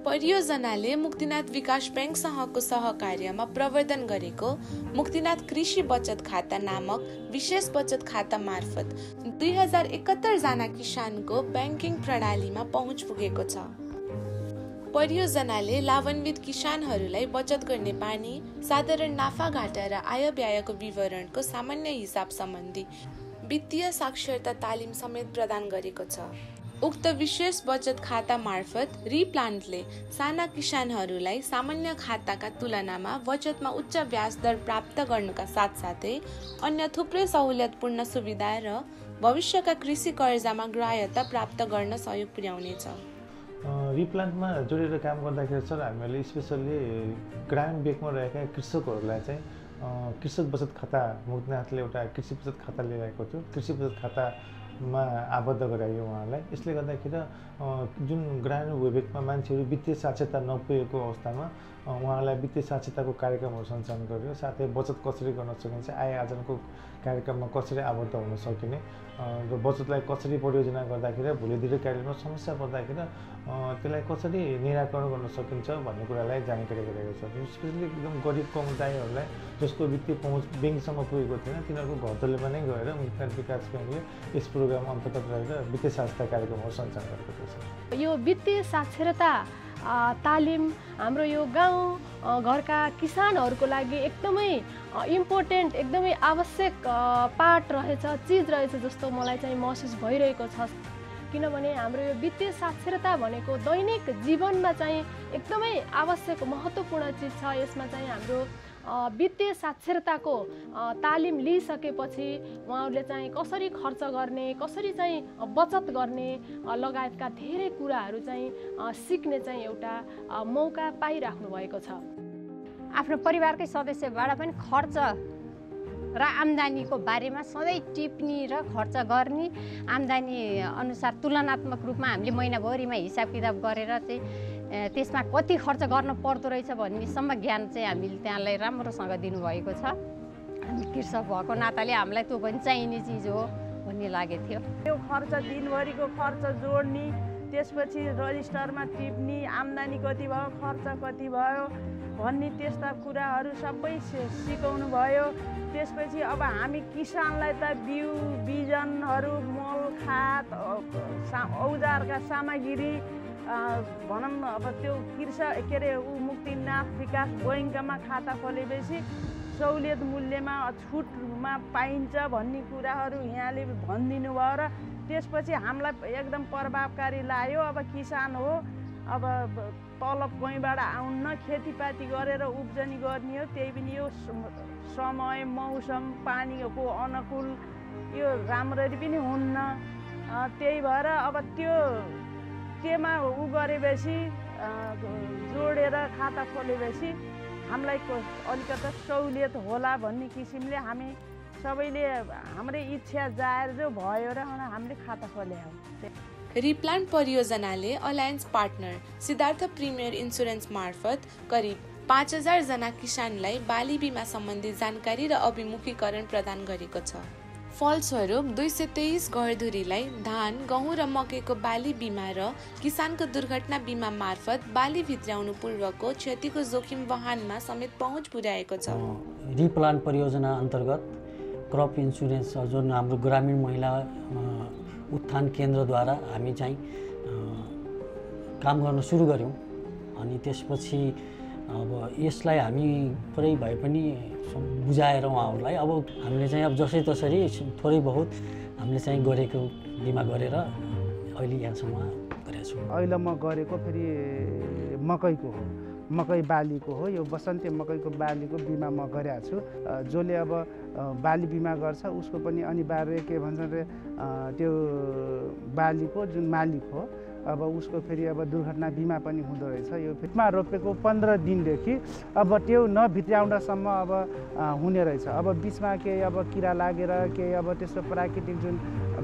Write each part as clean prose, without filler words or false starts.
परियोजनाले मुक्तिनाथ विकास बैंकसँगको सहकार्यमा प्रवर्धन गरेको मुक्तिनाथ कृषि बचत खाता नामक विशेष बचत खाता मार्फत 2071 जना किसानको ब्याङ्किङ प्रणालीमा पहुँच पुगेको छ। परियोजनाले लाभान्वित किसानहरूलाई बचत गर्ने बानी, साधारण नाफाघाटा र आय व्ययको विवरणको सामान्य हिसाब सम्बन्धी वित्तीय साक्षरता तालिम समेत प्रदान गरेको छ। उक्त विशेष बचत खाता मार्फत रिप्लान्टले साना किसानहरूलाई सामान्य खाताका तुलनामा बचतमा उच्च ब्याज दर प्राप्त गर्नुका साथसाथै अन्य थुप्रै सहुलियतपूर्ण सुविधा र भविष्यका कृषि कर्जामा ग्राह्यता प्राप्त गर्न सहयोग पुर्याउनेछ। रिप्लान्टमा जोडेर काम गर्दाखेरि सर हामीहरूले स्पेसल्ली ग्रामीण ब्याङ्कमा रहेका कृषकहरूलाई चाहिँ कृषक बचत खाता मुक्तिनाथले एउटा कृषि बचत खाता ल्याएको थियो। कृषि बचत खातामा आबद्ध गरायो उहाँहरूलाई। यसले गर्दाखेरि जुन ग्रामीण भूविभागमा मान्छेहरू वित्तीय साक्षरता नपुगेको अवस्थामा उहाँहरूलाई वित्तीय साक्षरताको कार्यक्रमहरू सञ्चालन गर्यो। साथै बचत कसरी गर्न सकिन्छ, आय आर्जनको कार्यक्रममा कसरी आबद्ध हुन सकिने र बचतलाई कसरी परियोजना गर्दाखेरि भोलि दीर्घकालीनमा समस्या पर्दाखेरि त्यसलाई कसरी निराकरण गर्न सकिन्छ भन्ने कुरालाई जानकारी गराएको छ। स्पेसली एकदम गरिब समुदायहरूलाई जसको वित्तीय पहुँच ब्याङ्कसम्म पुगेको थिएन तिनीहरूको घरतल्लोमा नै गएर मुक्तिनाथ विकास ब्याङ्कले यस प्रोग्राम अन्तर्गत रहेर वित्तीय साक्षरता कार्यक्रमहरू सञ्चालन गरेको छ। यो वित्तीय साक्षरता तालिम हाम्रो यो गाउँ घरका किसानहरूको लागि एकदमै इम्पोर्टेन्ट, एकदमै आवश्यक पार्ट रहेछ, चिज रहेछ जस्तो मलाई चाहिँ महसुस भइरहेको छ। किनभने हाम्रो यो वित्तीय साक्षरता भनेको दैनिक जीवनमा चाहिँ एकदमै आवश्यक महत्त्वपूर्ण चिज छ। यसमा चाहिँ हाम्रो वित्तीय साक्षरताको तालिम लिइसकेपछि उहाँहरूले चाहिँ कसरी खर्च गर्ने, कसरी चाहिँ बचत गर्ने लगायतका धेरै कुराहरू चाहिँ सिक्ने चाहिँ एउटा मौका पाइराख्नु भएको छ। आफ्नो परिवारकै सदस्यबाट पनि खर्च र आम्दानीको बारेमा सधैँ टिप्नी र खर्च गर्ने, आम्दानी अनुसार तुलनात्मक रूपमा हामीले महिनाभरिमा हिसाब किताब गरेर चाहिँ त्यसमा कति खर्च गर्न पर्दो रहेछ भन्नेसम्म ज्ञान चाहिँ हामीले त्यहाँलाई राम्रोसँग दिनुभएको छ। हामी कृषक भएको नाताले हामीलाई त्यो पनि चाहिने चिज हो भन्ने लागेको थियो। त्यो खर्च दिनभरिको खर्च जोड्ने, त्यसपछि रजिस्टरमा टिप्ने, आम्दानी कति भयो, खर्च कति भयो भन्ने त्यस्ता कुराहरू सबै सिकाउनु भयो। त्यसपछि अब हामी किसानलाई त बिउ बिजनहरू, मल, खाद, औजारका सामग्री भनौँ अब त्यो मुक्तिनाथ विकास बैङ्कमा खाता खोलेपछि सहुलियत मूल्यमा छुटमा पाइन्छ भन्ने कुराहरू यहाँले भनिदिनु भयो र त्यसपछि हामीलाई एकदम प्रभावकारी लाग्यो। अब किसान हो, अब तलब कहीँबाट आउन्न, खेतीपाती गरेर उब्जनी गर्ने हो, त्यही पनि यो समय मौसम पानीको अनुकूल यो राम्ररी पनि हुन्न। त्यही भएर अब त्योमा गरेपछि जोडेर खाता खोलेपछि हामीलाई अलिकति सहुलियत होला भन्ने किसिमले हामी सबैले हाम्रै इच्छा जाहेर जो भयो र हामीले खाता खोले हो। रिप्लान्ट परियोजनाले alliance partner Siddhartha premier insurance मार्फत करिब 5000 जना किसानलाई बाली बिमा सम्बन्धी जानकारी र अभिमुखीकरण प्रदान गरेको छ। फलस्वरूप 223 घरधुरीलाई धान, गहुँ र मकैको बाली बिमा र किसानको दुर्घटना बिमा मार्फत बाली भित्र्याउनु पूर्वको क्षतिको जोखिम वहनमा समेत पहुँच पुर्याएको छ। रिप्लान्ट परियोजना अन्तर्गत क्रप इन्सुरेन्स जुन हाम्रो ग्रामीण महिला उत्थान केन्द्रद्वारा हामी चाहिँ काम गर्न सुरु गऱ्यौँ। अनि त्यसपछि अब यसलाई हामी पुरै भए पनि बुझाएर उहाँहरूलाई अब हामीले चाहिँ अब जसै तसरी थोरै बहुत हामीले चाहिँ गरेको बिमा गरेर अहिले यहाँसम्म गरेका छौँ। अहिले म गरेको फेरि मकैको हो, मकै बालीको हो। यो बसन्ते मकैको बालीको बिमा म गरेको छु। जसले अब बाली बिमा गर्छ उसको पनि अनिवार्य के भन्छ अरे त्यो बालीको जुन मालिक हो अब उसको फेरि अब दुर्घटना बिमा पनि हुँदो रहेछ। यो फिटमा रोपेको 15 दिनदेखि अब त्यो नभित्र्याउनसम्म अब हुने रहेछ। अब बिचमा केही अब किरा लागेर केही अब त्यस्तो प्राकृतिक जुन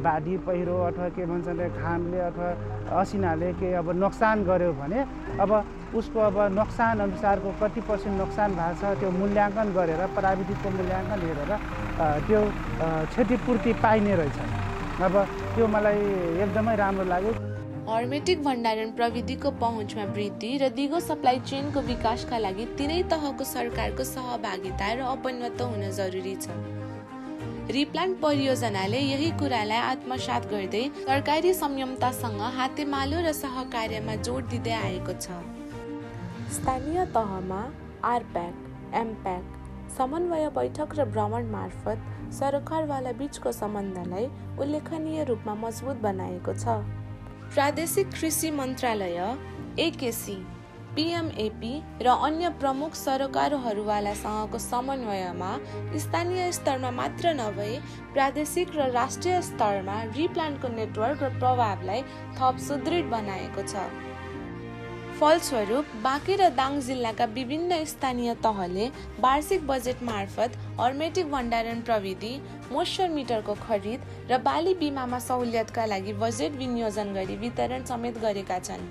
बाढी पहिरो अथवा के भन्छ अरे घामले अथवा असिनाले केही अब नोक्सान गर्यो भने अब उसको अब नोक्सान अनुसारको कति % नोक्सान भएको छ त्यो मूल्याङ्कन गरेर प्राविधिकको मूल्याङ्कन हेरेर त्यो क्षतिपूर्ति पाइने रहेछ। अब त्यो मलाई एकदमै राम्रो लाग्यो। हर्मेटिक भण्डारण प्रविधिको पहुँचमा वृद्धि र दिगो सप्लाई चेनको विकासका लागि तीनै तहको सरकारको सहभागिता र अपनत्व हुन जरुरी छ। रिप्लान्ट परियोजनाले यही कुरालाई आत्मसात गर्दै सरकारी संयमतासँग हातेमालो र सहकार्यमा जोड दिँदै आएको छ। स्थानीय तहमा आरप्याक, एमप्याक, समन्वय बैठक र भ्रमण मार्फत सरकारवाला बीचको सम्बन्धलाई उल्लेखनीय रूपमा मजबुत बनाएको छ। प्रादेशिक कृषि मन्त्रालय, एकेसी, पिएमएपी र अन्य प्रमुख सरकारहरूवालासँगको समन्वयमा स्थानीय स्तरमा मात्र नभए प्रादेशिक र राष्ट्रिय स्तरमा रिप्लान्टको नेटवर्क र प्रभावलाई थप सुदृढ बनाएको छ। फलस्वरूप बाँके र दाङ जिल्लाका विभिन्न स्थानीय तहले वार्षिक बजेट मार्फत हर्मेटिक भण्डारण प्रविधि, मोइस्चर मिटरको खरिद र बाली बिमामा सहुलियतका लागि बजेट विनियोजन गरी वितरण समेत गरेका छन्।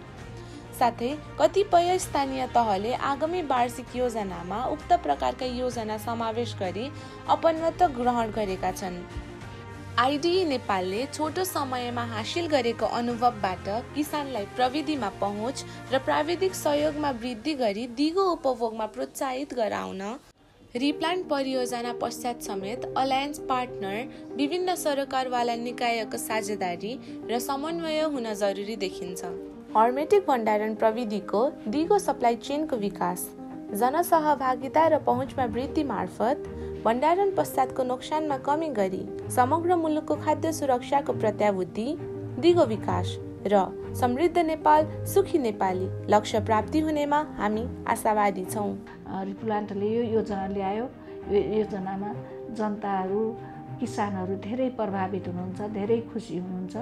साथै कतिपय स्थानीय तहले आगामी वार्षिक योजनामा उक्त प्रकारका योजना समावेश गरी अपनत्व ग्रहण गरेका छन्। आइडिई नेपालले छोटो समयमा हासिल गरेको अनुभवबाट किसानलाई प्रविधिमा पहुँच र प्राविधिक सहयोगमा वृद्धि गरी दिगो उपभोगमा प्रोत्साहित गराउन रिप्लान्ट परियोजना पश्चात समेत अलायन्स पार्टनर, विभिन्न सरकारवाला निकायको साझेदारी र समन्वय हुन जरुरी देखिन्छ। हर्मेटिक भण्डारण प्रविधिको दिगो सप्लाई चेनको विकास, जनसहभागिता र पहुँचमा वृद्धि मार्फत भण्डारण पश्चातको नोक्सानमा कमी गरी समग्र मुलुकको खाद्य सुरक्षाको प्रत्याभूति, दिगो विकास र समृद्ध नेपाल, सुखी नेपाली लक्ष्य प्राप्ति हुनेमा हामी आशावादी छौँ। रिप्लान्टले यो योजना ल्यायो। यो योजनामा जनताहरू, किसानहरू धेरै प्रभावित हुनुहुन्छ, धेरै खुसी हुनुहुन्छ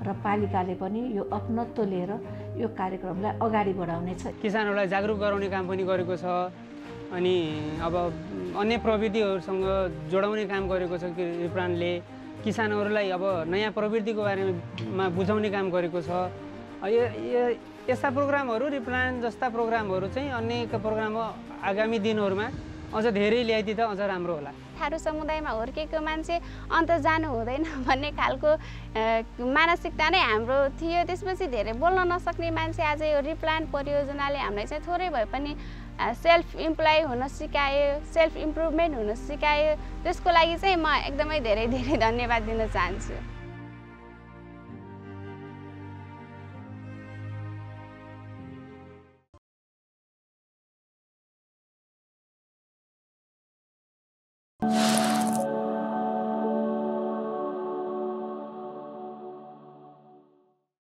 र पालिकाले पनि यो अपनत्व लिएर यो कार्यक्रमलाई अगाडि बढाउनेछ। किसानहरूलाई जागरुक गराउने काम पनि गरेको छ। अनि अब अन्य प्रविधिहरूसँग जोडाउने काम गरेको छ कि रिप्लान्टले किसानहरूलाई अब नयाँ प्रविधिको बारेमा बुझाउने काम गरेको छ। यस्ता प्रोग्रामहरू, रिप्लान्ट जस्ता प्रोग्रामहरू चाहिँ अन्य प्रोग्राम आगामी दिनहरूमा अझ धेरै ल्याइदिँदा अझ राम्रो होला। थारू समुदायमा हुर्केको मान्छे अन्त जानु हुँदैन भन्ने खालको मानसिकता नै हाम्रो थियो। त्यसपछि धेरै बोल्न नसक्ने मान्छे आज यो रिप्लान्ट परियोजनाले हामीलाई चाहिँ थोरै भए पनि सेल्फ इम्प्लोइ हुन सिकायो, सेल्फ इम्प्रुभमेन्ट हुन सिकायो। त्यसको लागि चाहिँ म एकदमै धेरै धन्यवाद दिन चाहन्छु।